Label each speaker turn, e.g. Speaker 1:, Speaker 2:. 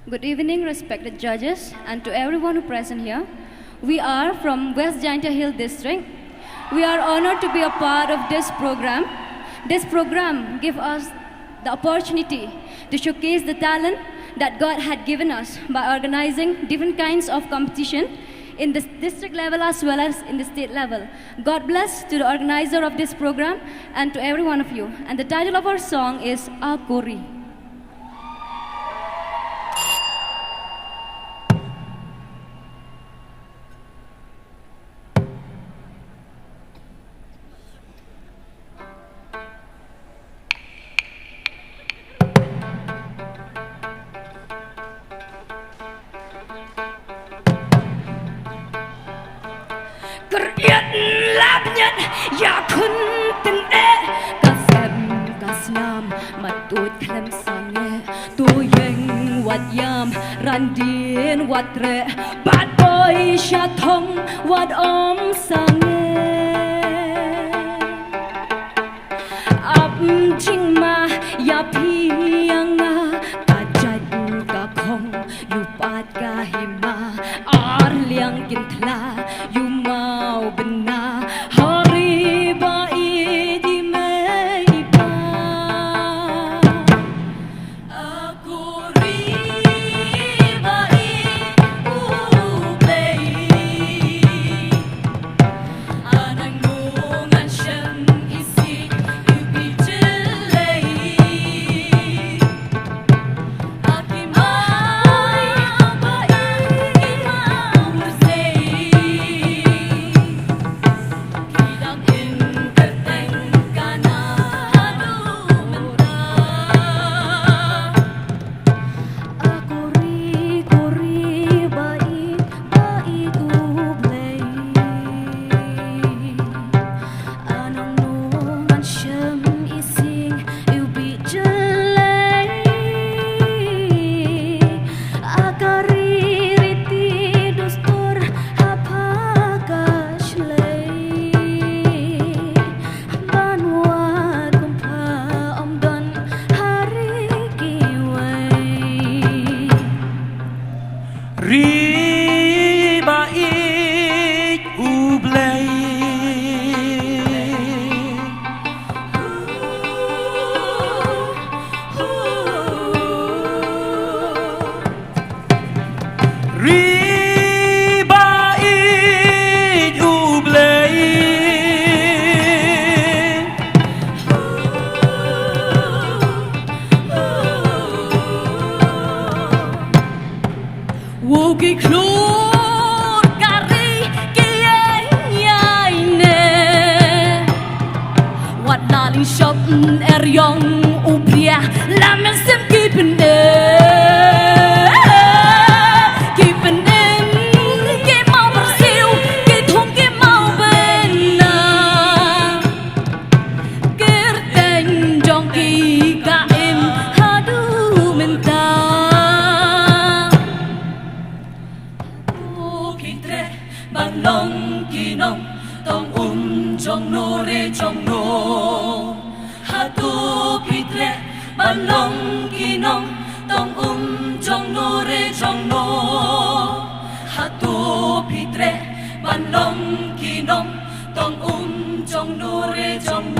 Speaker 1: Good evening, respected judges, and to everyone who present here. We are from West Jaintia Hill District. We are honored to be a part of this program. This program gives us the opportunity to showcase the talent that God had given us by organizing different kinds of competition in the district level as well as in the state level. God bless to the organizer of this program and to every one of you. And the title of our song is Akuri.
Speaker 2: Kerjaan labnyat ya kun từng e ca xem ca snam mặt tôi klem sange tôi yang wat yam randin wat re bad boy sha thong wat om sange ap ching ma ya pianga ka jat ka khong yu pat ka hima ar liang kin thla yu mau bena hari bai di mei pa aku bai play anang ngungan shen isi ubi jelai aki mai bai mau sei Riba ik ublei Riba ik ublei Woki klor kari kiai ne Wat naling shop eryong upria lamen sim kipende Kipende ki mau bersiu ki thong ki mau bena Kerteng jong ki kaim hadu menta Bằng long kỳ nông tông trong nô re trong nô ha tu pitre bằng long kỳ nông tông trong nô re trong nô ha tu pitre bằng long kỳ nông tông trong nô re trong nô